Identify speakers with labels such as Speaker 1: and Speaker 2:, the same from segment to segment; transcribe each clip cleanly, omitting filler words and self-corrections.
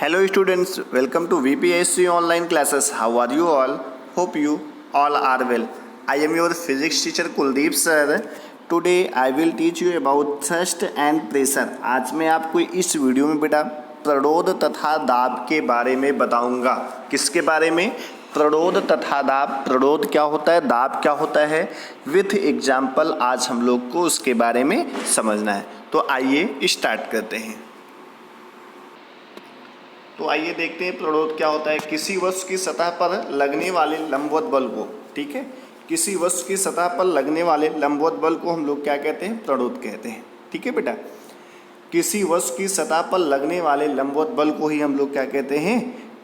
Speaker 1: Hello students, welcome to VPSC online classes. How are you all? Hope you all are well. I am your physics teacher Kuldeep sir. Today I will teach you about thrust and pressure. आज मैं आपको इस video में बेटा प्रणोद तथा दाब के बारे में बताऊंगा। किसके बारे में? प्रणोद तथा दाब। प्रणोद क्या होता है, दाब क्या होता है, विथ एग्जाम्पल आज हम लोग को उसके बारे में समझना है। तो आइए स्टार्ट करते हैं। तो आइए देखते हैं प्रणोद क्या होता है। किसी वस्तु की सतह पर लगने वाले लंबवत बल को, ठीक है, किसी वस्तु की सतह पर लगने वाले लंबवत बल को हम लोग क्या कहते हैं? प्रणोद कहते हैं। ठीक है बेटा, किसी वस्तु की सतह पर लगने वाले लंबवत बल को ही हम लोग क्या कहते हैं?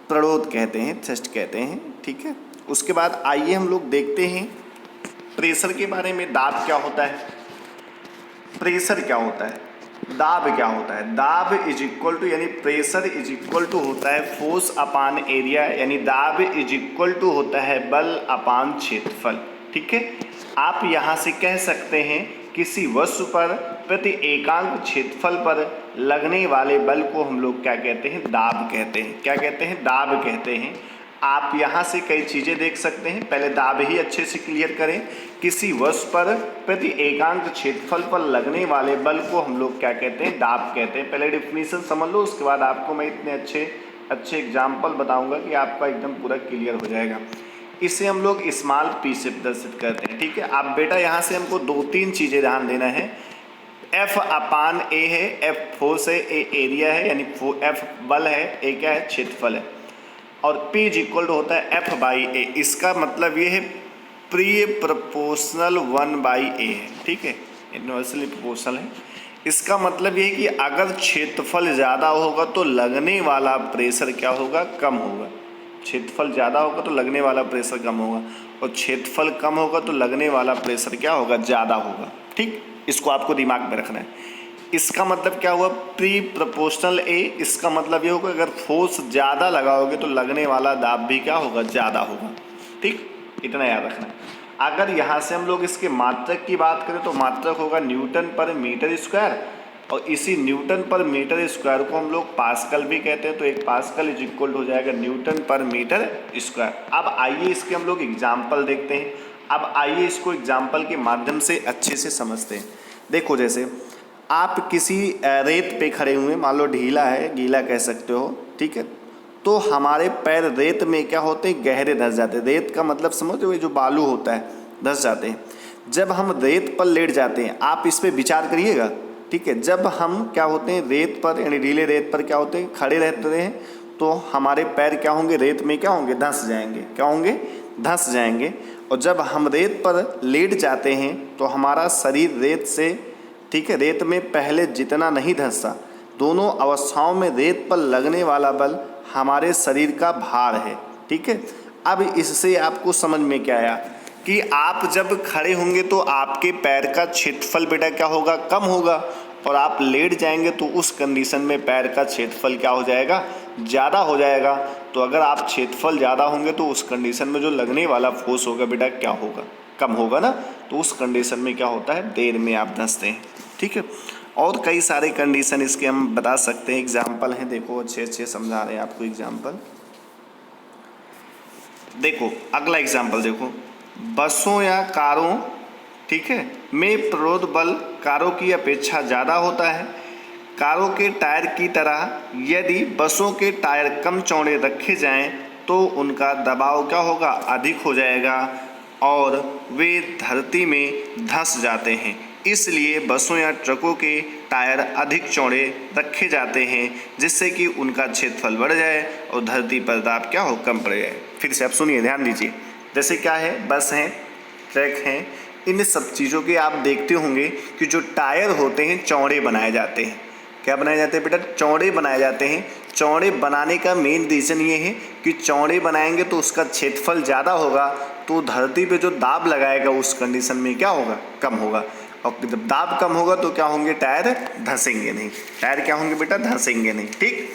Speaker 1: प्रणोद कहते हैं, थ्रस्ट कहते हैं। ठीक है, उसके बाद आइए हम लोग देखते हैं प्रेशर के बारे में। दाब क्या होता है, प्रेशर क्या होता है, दाब क्या होता है? दाब इज इक्वल टू, यानी प्रेशर इज इक्वल टू होता है फोर्स अपान एरिया, यानी दाब इज इक्वल टू होता है बल अपान क्षेत्रफल। ठीक है, आप यहाँ से कह सकते हैं किसी वस्तु पर प्रति एकांक क्षेत्रफल पर लगने वाले बल को हम लोग क्या कहते हैं? दाब कहते हैं। क्या कहते हैं? दाब कहते हैं। आप यहाँ से कई चीज़ें देख सकते हैं, पहले दाब ही अच्छे से क्लियर करें। किसी वस्तु पर प्रति एकांक क्षेत्रफल पर लगने वाले बल को हम लोग क्या कहते हैं? दाब कहते हैं। पहले डिफिनीशन समझ लो, उसके बाद आपको मैं इतने अच्छे एग्जाम्पल बताऊंगा कि आपका एकदम पूरा क्लियर हो जाएगा। इसे हम लोग स्मॉल पी से प्रदर्शित करते हैं। ठीक है, आप बेटा यहाँ से हमको दो तीन चीज़ें ध्यान देना है। एफ अपान ए है, एफ फोर्स है, ए एरिया है, यानी एफ बल है, ए क्या है? क्षेत्रफल है। और P इज इक्वल टू होता है F बाई ए। इसका मतलब ये है प्री प्रोपोर्शनल 1 बाई ए है। ठीक है, इन्वर्सली प्रोपोर्शनल है। इसका मतलब ये है कि अगर क्षेत्रफल ज़्यादा होगा तो लगने वाला प्रेशर क्या होगा? कम होगा। क्षेत्रफल ज़्यादा होगा तो लगने वाला प्रेशर कम होगा, और क्षेत्रफल कम होगा तो लगने वाला प्रेशर क्या होगा? ज़्यादा होगा। ठीक, इसको आपको दिमाग में रखना है। इसका मतलब क्या हुआ? प्री प्रोपोर्शनल ए। इसका मतलब ये होगा अगर फोर्स ज़्यादा लगाओगे तो लगने वाला दाब भी क्या होगा? ज़्यादा होगा। ठीक, इतना याद रखना है। अगर यहाँ से हम लोग इसके मात्रक की बात करें तो मात्रक होगा न्यूटन पर मीटर स्क्वायर, और इसी न्यूटन पर मीटर स्क्वायर को हम लोग पास्कल भी कहते हैं। तो एक पास्कल इज इक्वल हो जाएगा न्यूटन पर मीटर स्क्वायर। अब आइए इसके हम लोग एग्जाम्पल देखते हैं। अब आइए इसको एग्जाम्पल के माध्यम से अच्छे से समझते हैं। देखो, जैसे आप किसी रेत पे खड़े हुए, मान लो ढीला है, गीला कह सकते हो, ठीक है, तो हमारे पैर रेत में क्या होते हैं? गहरे धंस जाते हैं। रेत का मतलब समझते हो, जो बालू होता है, धंस जाते हैं। जब हम रेत पर लेट जाते हैं, आप इस पे विचार करिएगा। ठीक है, जब हम क्या होते हैं? रेत पर, यानी ढीले रेत पर क्या होते हैं? खड़े रहते हैं, तो हमारे पैर क्या होंगे? रेत में क्या होंगे? धंस जाएंगे। क्या होंगे? धंस जाएंगे। और जब हम रेत पर लेट जाते हैं तो हमारा शरीर रेत से, ठीक है, रेत में पहले जितना नहीं धंसता, दोनों अवस्थाओं में रेत पर लगने वाला बल हमारे शरीर का भार है। ठीक है, अब इससे आपको समझ में क्या आया कि आप जब खड़े होंगे तो आपके पैर का क्षेत्रफल बेटा क्या होगा? कम होगा, और आप लेट जाएंगे तो उस कंडीशन में पैर का क्षेत्रफल क्या हो जाएगा? ज़्यादा हो जाएगा। तो अगर आप क्षेत्रफल ज़्यादा होंगे तो उस कंडीशन में जो लगने वाला फोर्स होगा बेटा क्या होगा? कम होगा ना। तो उस कंडीशन में क्या होता है? देर में आप धंसते हैं। ठीक है, और कई सारे कंडीशन इसके हम बता सकते हैं, एग्जाम्पल हैं। देखो, अच्छे समझा रहे हैं आपको एग्जाम्पल। देखो अगला एग्जाम्पल देखो, बसों या कारों, ठीक है, में प्रणोद बल कारों की अपेक्षा ज़्यादा होता है। कारों के टायर की तरह यदि बसों के टायर कम चौड़े रखे जाएं तो उनका दबाव क्या होगा? अधिक हो जाएगा, और वे धरती में धंस जाते हैं। इसलिए बसों या ट्रकों के टायर अधिक चौड़े रखे जाते हैं, जिससे कि उनका क्षेत्रफल बढ़ जाए और धरती पर दाब क्या हो? कम पड़ जाए। फिर से आप सुनिए, ध्यान दीजिए। जैसे क्या है? बस हैं, ट्रक हैं, इन सब चीज़ों के आप देखते होंगे कि जो टायर होते हैं चौड़े बनाए जाते हैं। क्या बनाए जाते हैं बेटा? चौड़े बनाए जाते हैं। चौड़े बनाने का मेन रीज़न ये है कि चौड़े बनाएंगे तो उसका क्षेत्रफल ज़्यादा होगा, तो धरती पे जो दाब लगाएगा उस कंडीशन में क्या होगा? कम होगा। और जब दाब कम होगा तो क्या होंगे? टायर धंसेंगे नहीं। टायर क्या होंगे बेटा? धंसेंगे नहीं। ठीक,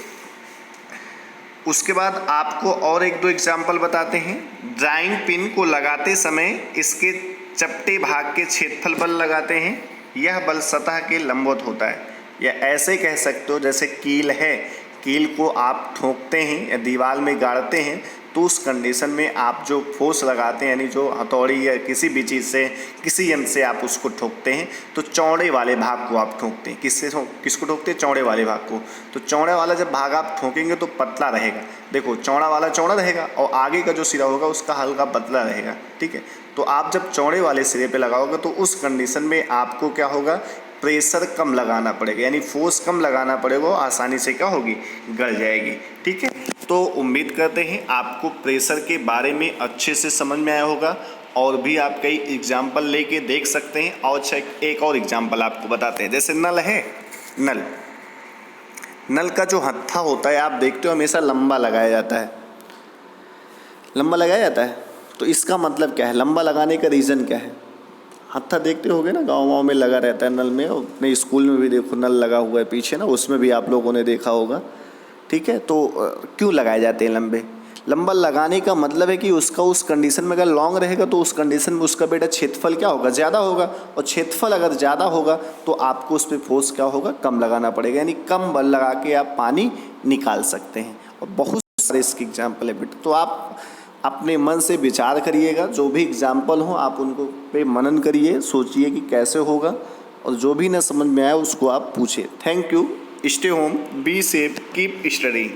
Speaker 1: उसके बाद आपको और एक दो एग्जाम्पल बताते हैं। ड्राइंग पिन को लगाते समय इसके चपटे भाग के क्षेत्रफल बल लगाते हैं। यह बल सतह के लंबवत होता है, या ऐसे कह सकते हो जैसे कील है, कील को आप ठोकते हैं या दीवार में गाड़ते हैं तो उस कंडीशन में आप जो फोर्स लगाते हैं, यानी जो हथौड़ी या किसी भी चीज़ से, किसी यंत्र से आप उसको ठोकते हैं तो चौड़े वाले भाग को आप ठोकते हैं। किसको ठोकते हैं? चौड़े वाले भाग को। तो चौड़े वाला जब भाग आप ठोकेंगे तो पतला रहेगा। देखो, चौड़ा वाला चौड़ा रहेगा और आगे का जो सिरा होगा उसका हल्का पतला रहेगा। ठीक है, तो आप जब चौड़े वाले सिरे पे लगाओगे तो उस कंडीशन में आपको क्या होगा, प्रेशर कम लगाना पड़ेगा, यानी फोर्स कम लगाना पड़ेगा, आसानी से क्या होगी, गड़ जाएगी। ठीक है, तो उम्मीद करते हैं आपको प्रेशर के बारे में अच्छे से समझ में आया होगा और भी आप कई एग्जाम्पल लेके देख सकते हैं। और एक और एग्जाम्पल आपको बताते हैं। जैसे नल है, नल का जो हत्था होता है आप देखते हो हमेशा लंबा लगाया जाता है, लंबा लगाया जाता है। तो इसका मतलब क्या है, लंबा लगाने का रीज़न क्या है? हत्था देखते होगे ना, गाँव में लगा रहता है नल में, अपने स्कूल में भी देखो नल लगा हुआ है पीछे ना, उसमें भी आप लोगों ने देखा होगा। ठीक है, तो क्यों लगाए जाते हैं लंबे? लंबा लगाने का मतलब है कि उसका उस कंडीशन में अगर लॉन्ग रहेगा तो उस कंडीशन में उसका बेटा क्षेत्रफल क्या होगा, ज़्यादा होगा। और क्षेत्रफल अगर ज़्यादा होगा तो आपको उस पर फोर्स क्या होगा, कम लगाना पड़ेगा, यानी कम बल लगा के आप पानी निकाल सकते हैं। और बहुत सारे इसके एग्जाम्पल है बेटा, तो आप अपने मन से विचार करिएगा, जो भी एग्जाम्पल हो आप उनको पे मनन करिए, सोचिए कि कैसे होगा, और जो भी ना समझ में आए उसको आप पूछिए। Thank you. Stay home, be safe, keep studying.